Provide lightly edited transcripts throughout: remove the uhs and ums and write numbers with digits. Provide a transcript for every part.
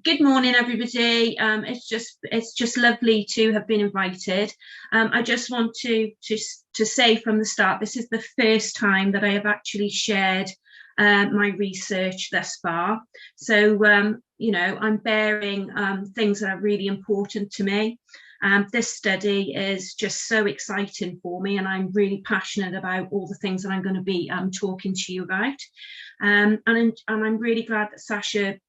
Good morning, everybody. It's just lovely to have been invited. I just want to say from the start, this is the first time that I have actually shared my research thus far. So I'm bearing things that are really important to me. This study is just so exciting for me, and I'm really passionate about all the things that I'm going to be talking to you about. And I'm really glad that Sasha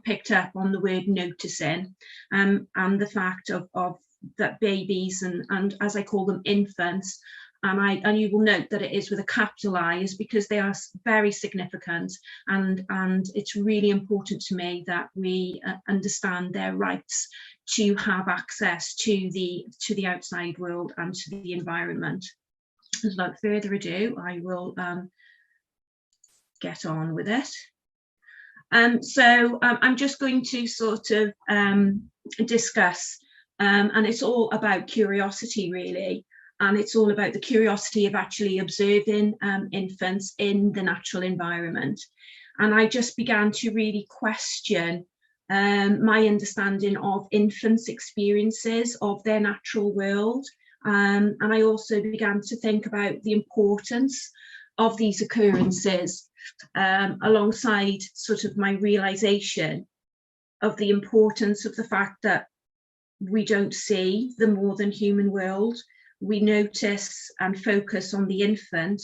picked up on the word noticing, and the fact of that babies and as I call them, infants, and you will note that it is with a capital I, is because they are very significant, and it's really important to me that we understand their rights to have access to the outside world and to the environment. Without further ado, I will get on with it. So I'm just going to sort of discuss, and it's all about curiosity really, and it's all about the curiosity of actually observing infants in the natural environment. And I just began to really question my understanding of infants' experiences of their natural world, and I also began to think about the importance of these occurrences, alongside sort of my realization of the importance of the fact that we don't see the more than human world. We notice and focus on the infant,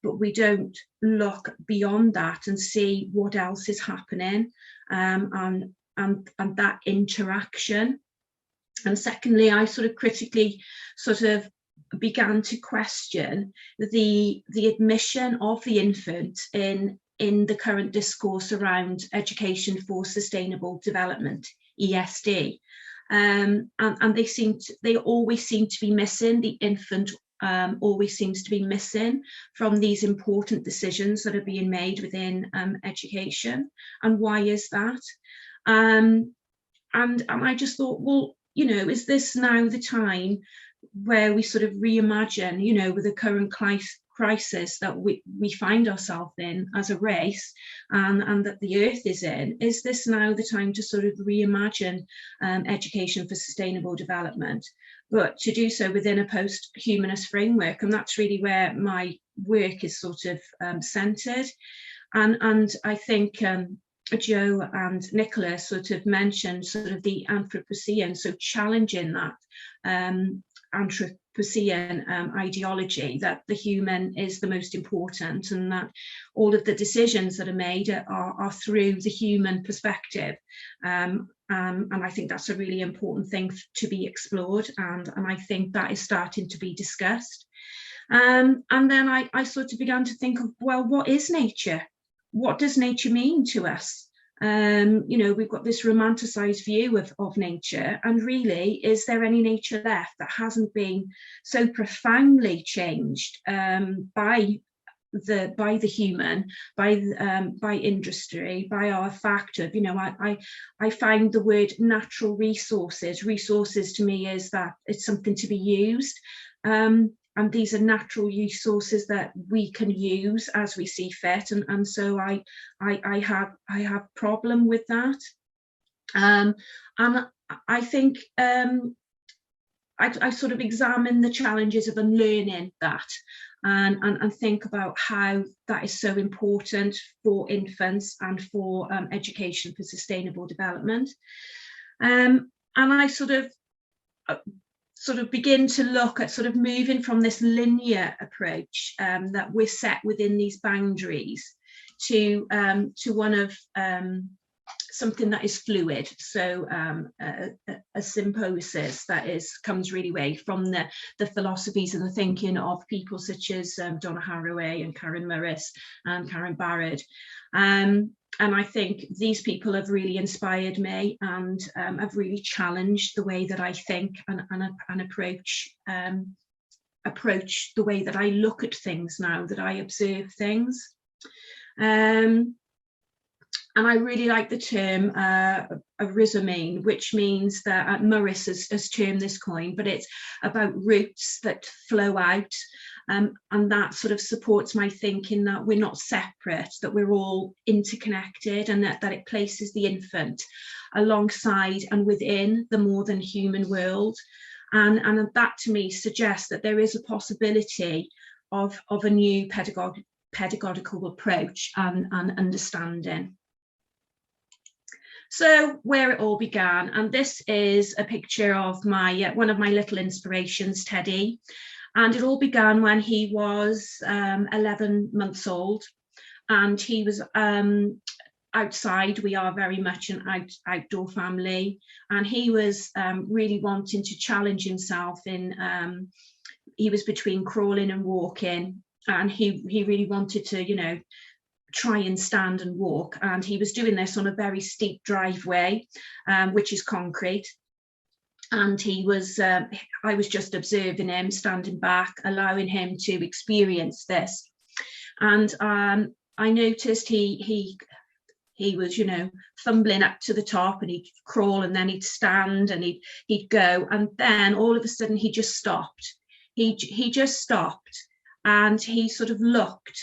but we don't look beyond that and see what else is happening, and that interaction. And secondly, I sort of critically sort of began to question the admission of the infant in the current discourse around education for sustainable development, ESD. And they always seem to be missing. The infant always seems to be missing from these important decisions that are being made within education. And why is that? And I just thought, well, is this now the time where we sort of reimagine, with the current crisis that we find ourselves in as a race, and that the earth is in, is this now the time to sort of reimagine education for sustainable development, but to do so within a post-humanist framework? And that's really where my work is sort of centered. And I think Joe and Nicholas sort of mentioned sort of the Anthropocene, so challenging that Anthropocene ideology that the human is the most important, and that all of the decisions that are made are through the human perspective. And I think that's a really important thing to be explored, and I think that is starting to be discussed. And then I sort of began to think of, well, what is nature? What does nature mean to us? We've got this romanticized view of nature, and really, is there any nature left that hasn't been so profoundly changed by the human, by industry, by our fact of, I find the word natural resources to me is that it's something to be used. And these are natural resources that we can use as we see fit, and so I have problem with that, and I think I sort of examine the challenges of unlearning that, and think about how that is so important for infants and for education for sustainable development, and I sort of begin to look at sort of moving from this linear approach that we're set within these boundaries to one of something that is fluid. So a symbiosis that comes really away from the philosophies and the thinking of people such as Donna Haraway and Karen Morris and Karen Barrett. And I think these people have really inspired me, and have really challenged the way that I think and approach the way that I look at things now, that I observe things. And I really like the term realism, which means that Morris has termed this coin, but it's about roots that flow out. And that sort of supports my thinking that we're not separate, that we're all interconnected, and that it places the infant alongside and within the more than human world. And that to me suggests that there is a possibility of a new pedagogical approach and understanding. So where it all began, and this is a picture of my one of my little inspirations, Teddy, and it all began when he was 11 months old, and he was outside. We are very much an outdoor family, and he was really wanting to challenge himself in he was between crawling and walking, and he really wanted to, you know, try and stand and walk, and he was doing this on a very steep driveway, which is concrete. And he was I was just observing him, standing back, allowing him to experience this. And I noticed he was, you know, fumbling up to the top, and he'd crawl, and then he'd stand, and he'd go, and then all of a sudden he just stopped. He just stopped, and he sort of looked,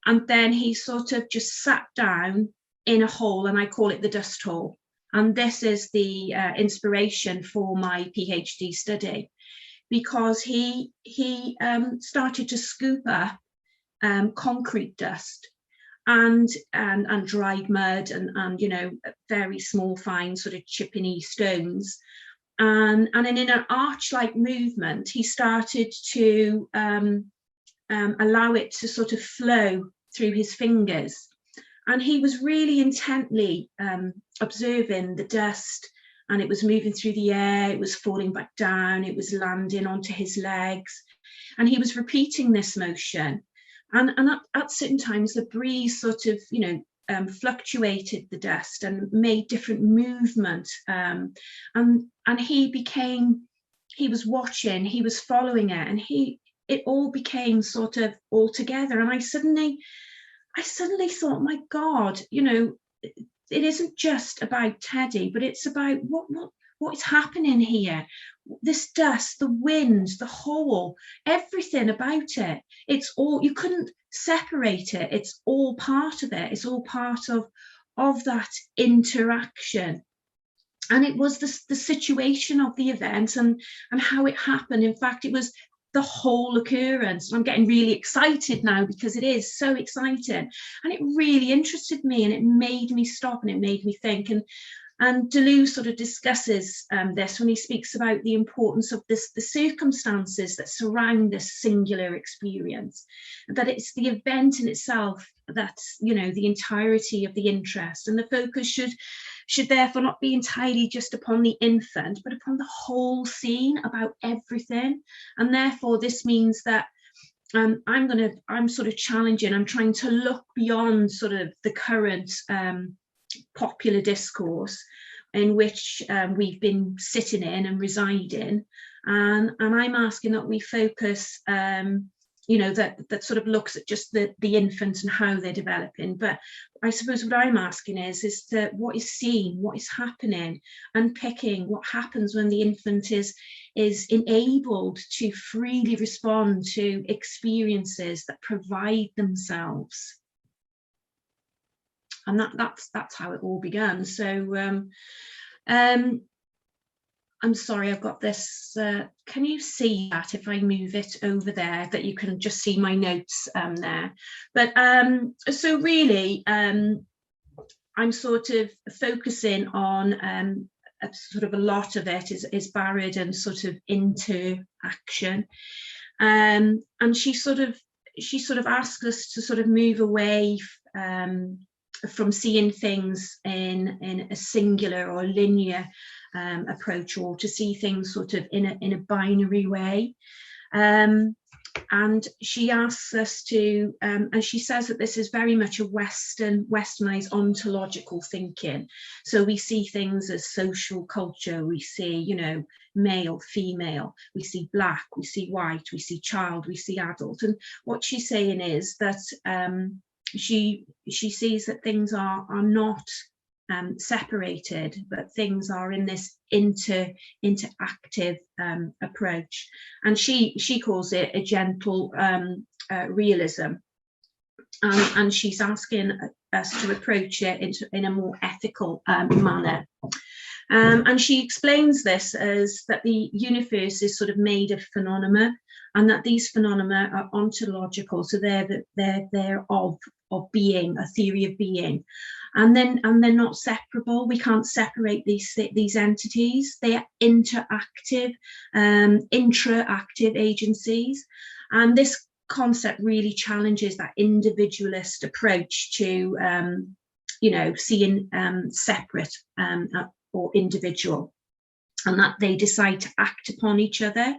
and then he sort of just sat down in a hole, and I call it the dust hole. And this is the inspiration for my PhD study, because he started to scoop up concrete dust and dried mud and you know, very small, fine sort of chippiny stones. And in an arch-like movement, he started to allow it to sort of flow through his fingers. And he was really intently observing the dust, and it was moving through the air, it was falling back down, it was landing onto his legs. And he was repeating this motion. And at certain times, the breeze sort of, you know, fluctuated the dust and made different movement. And he was watching, he was following it, and it all became sort of all together. And I suddenly thought, my God, you know, it isn't just about Teddy, but it's about what is happening here. This dust, the wind, the hole, everything about it. It's all, you couldn't separate it. It's all part of it. It's all part of that interaction. And it was the situation of the event and how it happened. In fact, it was the whole occurrence. I'm getting really excited now because it is so exciting, and it really interested me, and it made me stop, and it made me think. And Deleuze sort of discusses this when he speaks about the importance of the circumstances that surround this singular experience, that it's the event in itself that's, you know, the entirety of the interest, and the focus should therefore not be entirely just upon the infant, but upon the whole scene, about everything. And therefore this means that I'm sort of challenging, I'm trying to look beyond sort of the current popular discourse in which we've been sitting in and residing, and I'm asking that we focus you know, that sort of looks at just the infant and how they're developing. But I suppose what I'm asking is that what is seen, what is happening, unpicking what happens when the infant is enabled to freely respond to experiences that provide themselves. And that's how it all began. So I'm sorry, I've got this, can you see that if I move it over there, that you can just see my notes there. But so really, I'm sort of focusing on sort of a lot of it is buried and sort of into action. And she sort of asked us to sort of move away from seeing things in a singular or linear approach, or to see things sort of in a binary way. And she asks us to, and she says that this is very much a westernized ontological thinking. So we see things as social culture, we see, you know, male, female, we see black, we see white, we see child, we see adult. And what she's saying is that she sees that things are not separated, but things are in this interactive approach, and she calls it a gentle realism, and she's asking us to approach it in a more ethical manner. And she explains this as that the universe is sort of made of phenomena, and that these phenomena are ontological, so they're of being, a theory of being, and they're not separable. We can't separate these entities. They are interactive, intra-active agencies, and this concept really challenges that individualist approach to seeing separate or individual, and that they decide to act upon each other.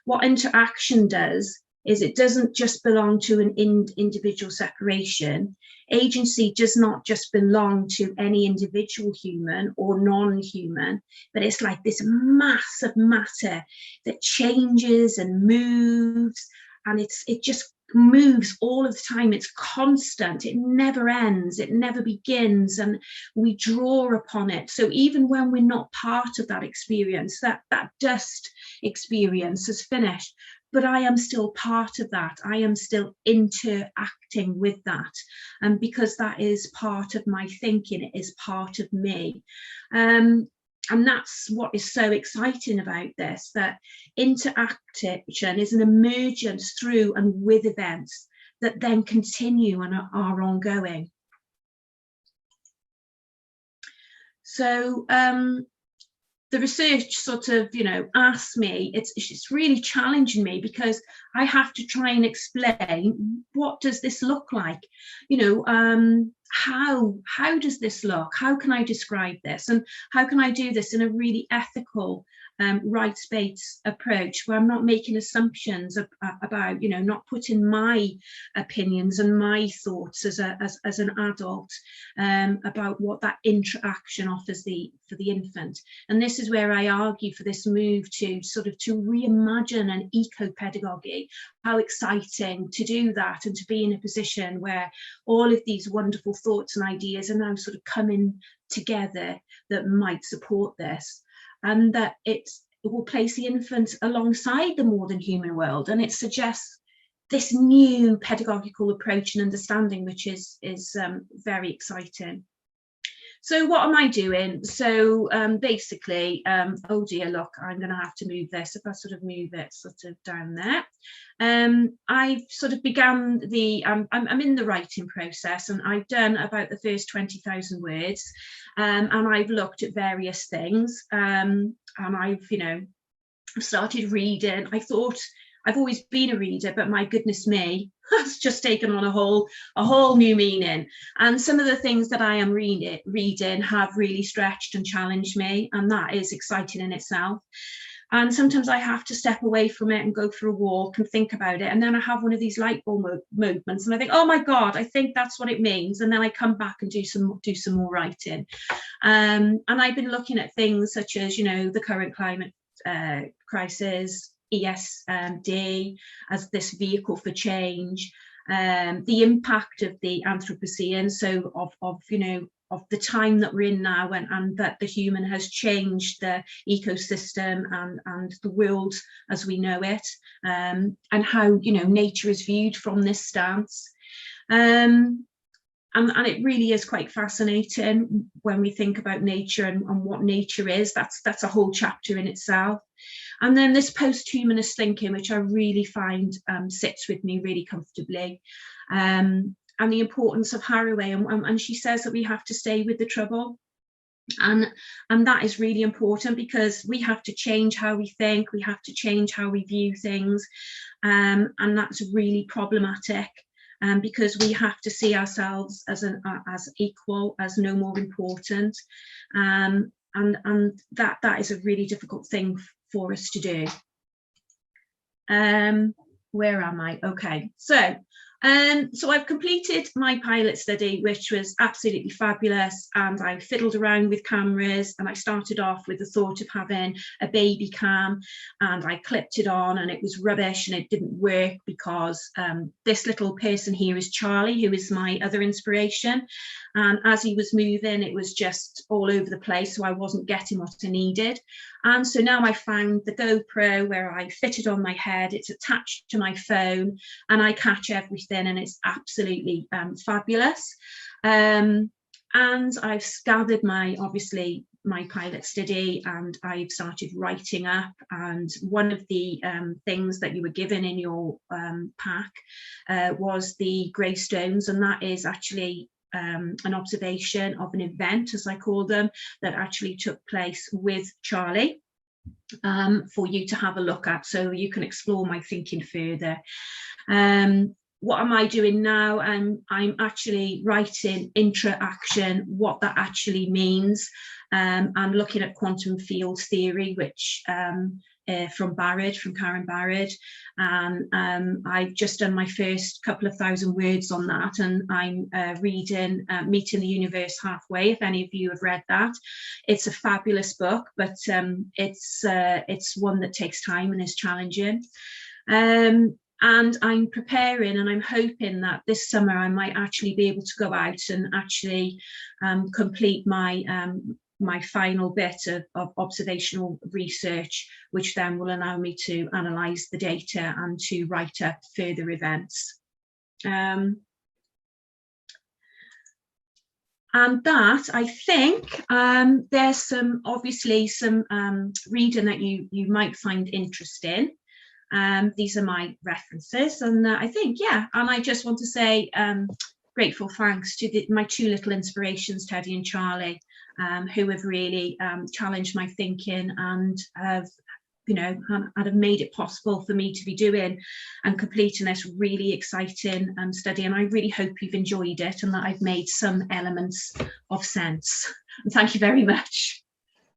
What interaction does is it doesn't just belong to an individual separation. Agency does not just belong to any individual human or non-human, but it's like this mass of matter that changes and moves, and it just moves all of the time. It's constant, it never ends, it never begins, and we draw upon it. So even when we're not part of that experience, that dust experience has finished, but I am still part of that. I am still interacting with that, and because that is part of my thinking, it is part of me. And that's what is so exciting about this, that interaction is an emergence through and with events that then continue and are ongoing. So the research sort of, asks me, it's really challenging me, because I have to try and explain, what does this look like? How does this look? How can I describe this? And how can I do this in a really ethical, rights-based approach, where I'm not making assumptions about, not putting my opinions and my thoughts as an adult about what that interaction offers for the infant. And this is where I argue for this move to reimagine an eco-pedagogy. How exciting to do that, and to be in a position where all of these wonderful thoughts and ideas are now sort of coming together that might support this, and that it will place the infant alongside the more than human world, and it suggests this new pedagogical approach and understanding, which is very exciting. So what am I doing? So basically, oh dear, look, I'm going to have to move this. If I sort of move it sort of down there, I've sort of began the, I'm in the writing process, and I've done about the first 20,000 words, and I've looked at various things, and I've, started reading. I thought, I've always been a reader, but my goodness me, it's just taken on a whole new meaning. And some of the things that I am reading have really stretched and challenged me, and that is exciting in itself. And sometimes I have to step away from it and go for a walk and think about it, and then I have one of these light bulb moments, and I think, oh my God, I think that's what it means. And then I come back and do some more writing. And I've been looking at things such as, the current climate crisis, ESD as this vehicle for change, the impact of the Anthropocene, so of the time that we're in now, and that the human has changed the ecosystem and the world as we know it, and how nature is viewed from this stance. And it really is quite fascinating when we think about nature and what nature is. That's a whole chapter in itself. And then this post-humanist thinking, which I really find sits with me really comfortably, and the importance of Haraway, and she says that we have to stay with the trouble. And that is really important, because we have to change how we think, we have to change how we view things, and that's really problematic. Because we have to see ourselves as equal, as no more important, and that is a really difficult thing for us to do. Where am I? Okay, so So I've completed my pilot study, which was absolutely fabulous, and I fiddled around with cameras, and I started off with the thought of having a baby cam, and I clipped it on and it was rubbish and it didn't work because this little person here is Charlie, who is my other inspiration, and as he was moving it was just all over the place, so I wasn't getting what I needed. And so now I found the GoPro where I fit it on my head, it's attached to my phone, and I catch everything, and it's absolutely fabulous. And I've gathered obviously my pilot study, and I've started writing up. And one of the things that you were given in your pack was the Greystones, and that is actually an observation of an event, as I call them, that actually took place with Charlie, for you to have a look at, so you can explore my thinking further. What am I doing now? I'm actually writing Intra-action, what that actually means. I'm looking at quantum field theory, which from Karen Barrett, and I've just done my first couple of thousand words on that, and I'm reading Meeting the Universe Halfway, if any of you have read that. It's a fabulous book, but it's one that takes time and is challenging. And I'm preparing, and I'm hoping that this summer I might actually be able to go out and actually complete my my final bit of observational research, which then will allow me to analyse the data and to write up further events. And that, I think, there's obviously some reading that you might find interesting. These are my references, and I think, yeah, and I just want to say grateful thanks to my two little inspirations, Teddy and Charlie, who have really challenged my thinking and have, you know, have made it possible for me to be doing and completing this really exciting study. And I really hope you've enjoyed it and that I've made some elements of sense. And thank you very much.